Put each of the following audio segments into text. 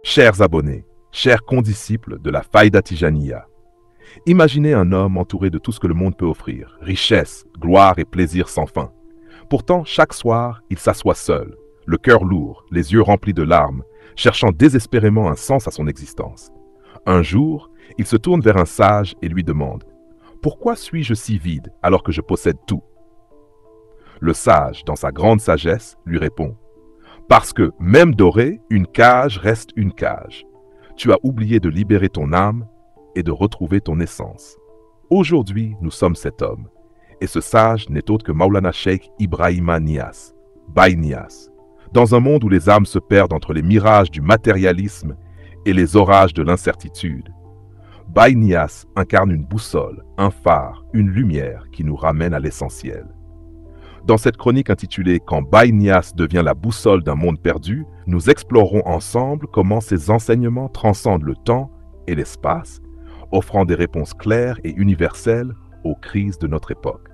Chers abonnés, chers condisciples de la Faïda Tijaniya, imaginez un homme entouré de tout ce que le monde peut offrir, richesse, gloire et plaisir sans fin. Pourtant, chaque soir, il s'assoit seul, le cœur lourd, les yeux remplis de larmes, cherchant désespérément un sens à son existence. Un jour, il se tourne vers un sage et lui demande « Pourquoi suis-je si vide alors que je possède tout ?» Le sage, dans sa grande sagesse, lui répond « Parce que, même doré, une cage reste une cage. Tu as oublié de libérer ton âme et de retrouver ton essence. Aujourd'hui, nous sommes cet homme. Et ce sage n'est autre que Maulana Cheikh Ibrahima Niasse, Baye Niasse. Dans un monde où les âmes se perdent entre les mirages du matérialisme et les orages de l'incertitude, Baye Niasse incarne une boussole, un phare, une lumière qui nous ramène à l'essentiel. Dans cette chronique intitulée « Quand Baye Niasse devient la boussole d'un monde perdu », nous explorerons ensemble comment ces enseignements transcendent le temps et l'espace, offrant des réponses claires et universelles aux crises de notre époque.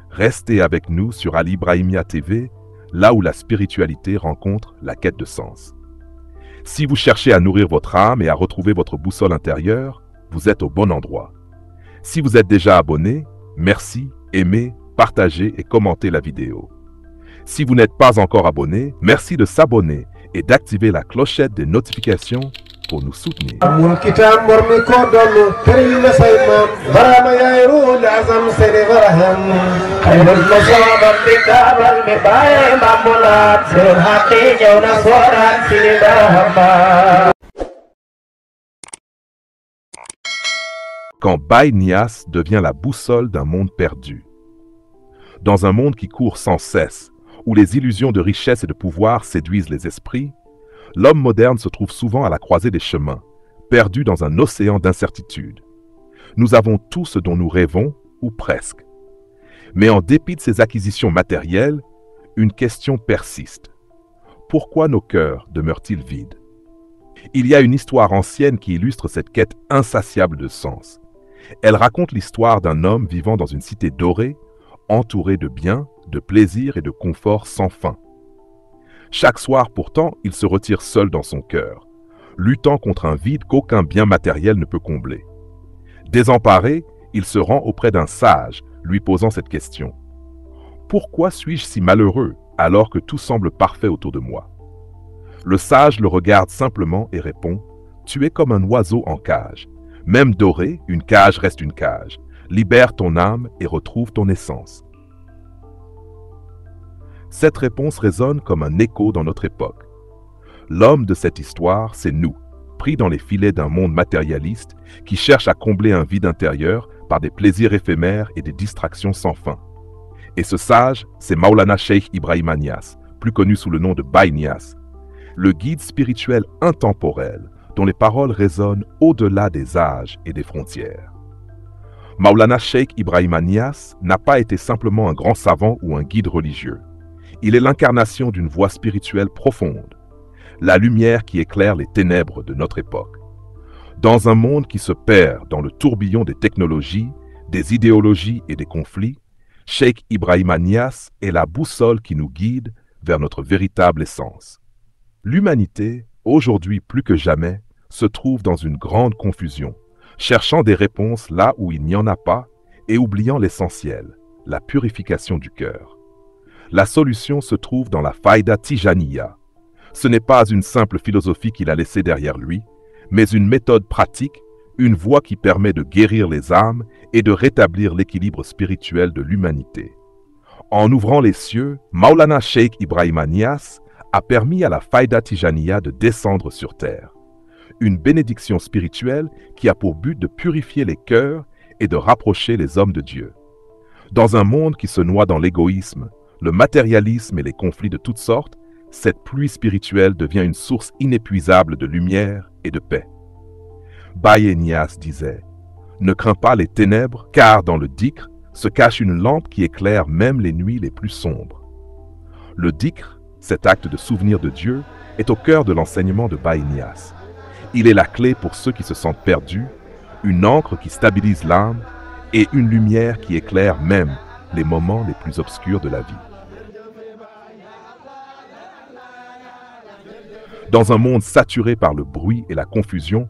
Restez avec nous sur Ali Ibrahimia TV, là où la spiritualité rencontre la quête de sens. Si vous cherchez à nourrir votre âme et à retrouver votre boussole intérieure, vous êtes au bon endroit. Si vous êtes déjà abonné, merci, aimez, partagez et commentez la vidéo. Si vous n'êtes pas encore abonné, merci de s'abonner et d'activer la clochette des notifications pour nous soutenir. Quand Baye Niasse devient la boussole d'un monde perdu. Dans un monde qui court sans cesse, où les illusions de richesse et de pouvoir séduisent les esprits, l'homme moderne se trouve souvent à la croisée des chemins, perdu dans un océan d'incertitude. Nous avons tout ce dont nous rêvons, ou presque. Mais en dépit de ces acquisitions matérielles, une question persiste. Pourquoi nos cœurs demeurent-ils vides? Il y a une histoire ancienne qui illustre cette quête insatiable de sens. Elle raconte l'histoire d'un homme vivant dans une cité dorée, entouré de biens, de plaisirs et de confort sans fin. Chaque soir, pourtant, il se retire seul dans son cœur, luttant contre un vide qu'aucun bien matériel ne peut combler. Désemparé, il se rend auprès d'un sage, lui posant cette question. « Pourquoi suis-je si malheureux alors que tout semble parfait autour de moi ?» Le sage le regarde simplement et répond « Tu es comme un oiseau en cage. Même doré, une cage reste une cage. Libère ton âme et retrouve ton essence. » Cette réponse résonne comme un écho dans notre époque. L'homme de cette histoire, c'est nous, pris dans les filets d'un monde matérialiste qui cherche à combler un vide intérieur par des plaisirs éphémères et des distractions sans fin. Et ce sage, c'est Maulana Cheikh Ibrahima Niasse, plus connu sous le nom de Baye Niasse, le guide spirituel intemporel dont les paroles résonnent au-delà des âges et des frontières. Maulana Cheikh Ibrahima Niasse n'a pas été simplement un grand savant ou un guide religieux. Il est l'incarnation d'une voie spirituelle profonde, la lumière qui éclaire les ténèbres de notre époque. Dans un monde qui se perd dans le tourbillon des technologies, des idéologies et des conflits, Cheikh Ibrahima Niasse est la boussole qui nous guide vers notre véritable essence. L'humanité, aujourd'hui plus que jamais, se trouve dans une grande confusion, cherchant des réponses là où il n'y en a pas et oubliant l'essentiel, la purification du cœur. La solution se trouve dans la Faïda Tijaniya. Ce n'est pas une simple philosophie qu'il a laissée derrière lui, mais une méthode pratique, une voie qui permet de guérir les âmes et de rétablir l'équilibre spirituel de l'humanité. En ouvrant les cieux, Maulana Cheikh Ibrahima Niasse a permis à la Faïda Tijaniya de descendre sur terre. Une bénédiction spirituelle qui a pour but de purifier les cœurs et de rapprocher les hommes de Dieu. Dans un monde qui se noie dans l'égoïsme, le matérialisme et les conflits de toutes sortes, cette pluie spirituelle devient une source inépuisable de lumière et de paix. Baye Niasse disait « Ne crains pas les ténèbres, car dans le dhikr se cache une lampe qui éclaire même les nuits les plus sombres. » Le dhikr, cet acte de souvenir de Dieu, est au cœur de l'enseignement de Baye Niasse. Il est la clé pour ceux qui se sentent perdus, une encre qui stabilise l'âme et une lumière qui éclaire même les moments les plus obscurs de la vie. Dans un monde saturé par le bruit et la confusion,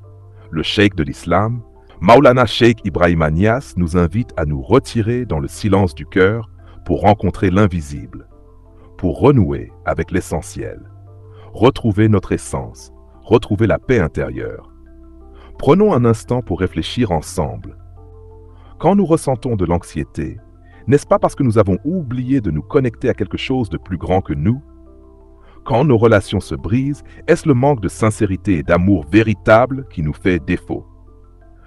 le cheikh de l'islam, Maulana Cheikh Ibrahima Niasse, nous invite à nous retirer dans le silence du cœur pour rencontrer l'invisible, pour renouer avec l'essentiel, retrouver notre essence, retrouver la paix intérieure. Prenons un instant pour réfléchir ensemble. Quand nous ressentons de l'anxiété, n'est-ce pas parce que nous avons oublié de nous connecter à quelque chose de plus grand que nous? Quand nos relations se brisent, est-ce le manque de sincérité et d'amour véritable qui nous fait défaut?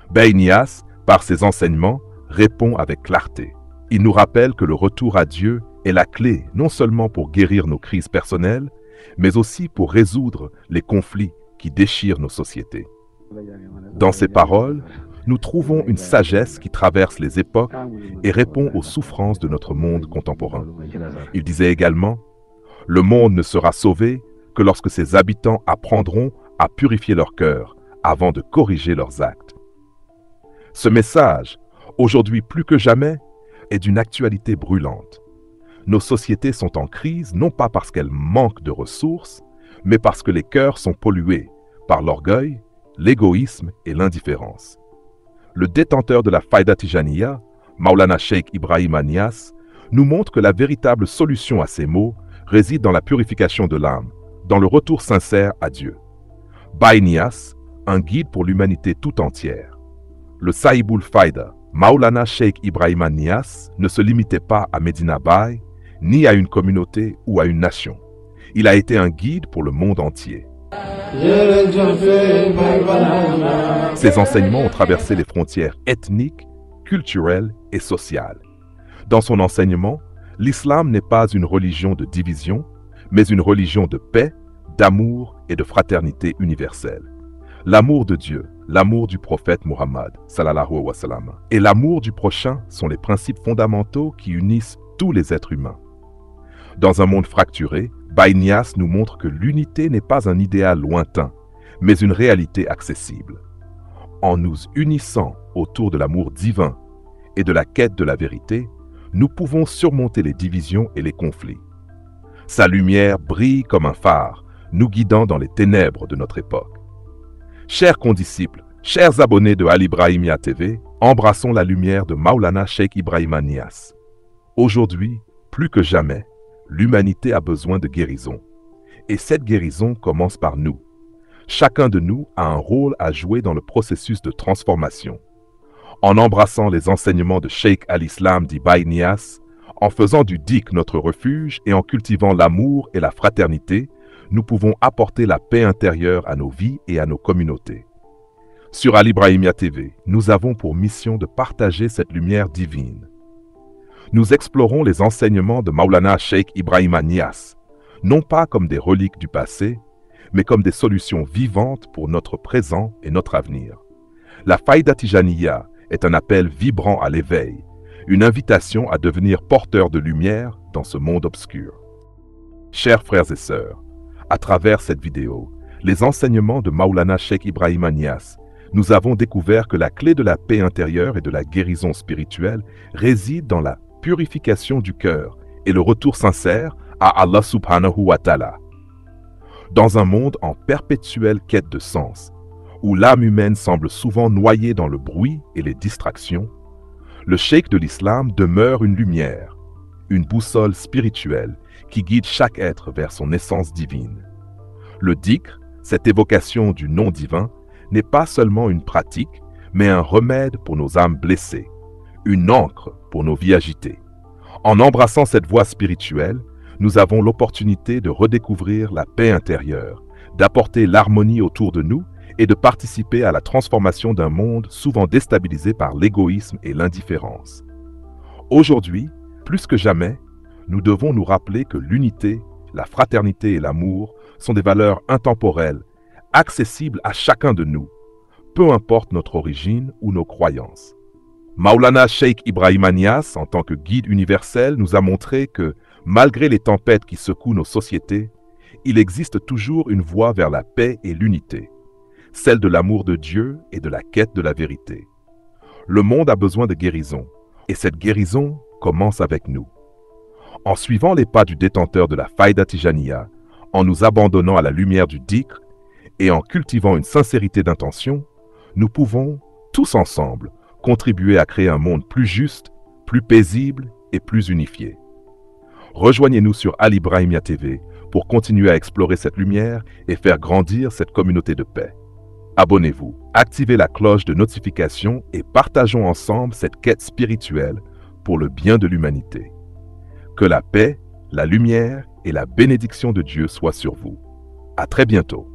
Baye Niasse, par ses enseignements, répond avec clarté. Il nous rappelle que le retour à Dieu est la clé non seulement pour guérir nos crises personnelles, mais aussi pour résoudre les conflits qui déchirent nos sociétés. Dans ses paroles, nous trouvons une sagesse qui traverse les époques et répond aux souffrances de notre monde contemporain. Il disait également: « Le monde ne sera sauvé que lorsque ses habitants apprendront à purifier leur cœur avant de corriger leurs actes. » Ce message, aujourd'hui plus que jamais, est d'une actualité brûlante. Nos sociétés sont en crise non pas parce qu'elles manquent de ressources, mais parce que les cœurs sont pollués par l'orgueil, l'égoïsme et l'indifférence. Le détenteur de la Faïda Tijaniya, Maulana Cheikh Ibrahima Niasse, nous montre que la véritable solution à ces maux réside dans la purification de l'âme, dans le retour sincère à Dieu. Baye Niasse, un guide pour l'humanité tout entière. Le Sahibul Faïda, Maulana Cheikh Ibrahima Niasse, ne se limitait pas à Medina Baye, ni à une communauté ou à une nation. Il a été un guide pour le monde entier. Ses enseignements ont traversé les frontières ethniques, culturelles et sociales. Dans son enseignement, l'islam n'est pas une religion de division, mais une religion de paix, d'amour et de fraternité universelle. L'amour de Dieu, l'amour du prophète Muhammad, sallallahu alayhi wa sallam, et l'amour du prochain sont les principes fondamentaux qui unissent tous les êtres humains. Dans un monde fracturé, Baye Niasse nous montre que l'unité n'est pas un idéal lointain, mais une réalité accessible. En nous unissant autour de l'amour divin et de la quête de la vérité, nous pouvons surmonter les divisions et les conflits. Sa lumière brille comme un phare, nous guidant dans les ténèbres de notre époque. Chers condisciples, chers abonnés de Ali Ibrahimia TV, embrassons la lumière de Maulana Cheikh Ibrahima Niasse. Aujourd'hui, plus que jamais, l'humanité a besoin de guérison. Et cette guérison commence par nous. Chacun de nous a un rôle à jouer dans le processus de transformation. En embrassant les enseignements de Cheikh al-Islam dit Baye Niasse, en faisant du dhikr notre refuge et en cultivant l'amour et la fraternité, nous pouvons apporter la paix intérieure à nos vies et à nos communautés. Sur Ali Ibrahimia TV, nous avons pour mission de partager cette lumière divine. Nous explorons les enseignements de Maulana Cheikh Ibrahima Niasse, non pas comme des reliques du passé, mais comme des solutions vivantes pour notre présent et notre avenir. La Faïda Tijaniya est un appel vibrant à l'éveil, une invitation à devenir porteur de lumière dans ce monde obscur. Chers frères et sœurs, à travers cette vidéo, les enseignements de Maulana Cheikh Ibrahima Niasse, nous avons découvert que la clé de la paix intérieure et de la guérison spirituelle réside dans la purification du cœur et le retour sincère à Allah subhanahu wa ta'ala. Dans un monde en perpétuelle quête de sens, où l'âme humaine semble souvent noyée dans le bruit et les distractions, le cheikh de l'islam demeure une lumière, une boussole spirituelle qui guide chaque être vers son essence divine. Le dhikr, cette évocation du nom divin, n'est pas seulement une pratique, mais un remède pour nos âmes blessées, une encre pour nos vies agitées. En embrassant cette voie spirituelle, nous avons l'opportunité de redécouvrir la paix intérieure, d'apporter l'harmonie autour de nous et de participer à la transformation d'un monde souvent déstabilisé par l'égoïsme et l'indifférence. Aujourd'hui, plus que jamais, nous devons nous rappeler que l'unité, la fraternité et l'amour sont des valeurs intemporelles, accessibles à chacun de nous, peu importe notre origine ou nos croyances. Maulana Cheikh Ibrahima Niasse, en tant que guide universel, nous a montré que, malgré les tempêtes qui secouent nos sociétés, il existe toujours une voie vers la paix et l'unité, celle de l'amour de Dieu et de la quête de la vérité. Le monde a besoin de guérison, et cette guérison commence avec nous. En suivant les pas du détenteur de la Faïda Tijaniya, en nous abandonnant à la lumière du dhikr Et en cultivant une sincérité d'intention, nous pouvons, tous ensemble, contribuer à créer un monde plus juste, plus paisible et plus unifié. Rejoignez-nous sur Ali Brahimia TV pour continuer à explorer cette lumière et faire grandir cette communauté de paix. Abonnez-vous, activez la cloche de notification et partageons ensemble cette quête spirituelle pour le bien de l'humanité. Que la paix, la lumière et la bénédiction de Dieu soient sur vous. À très bientôt.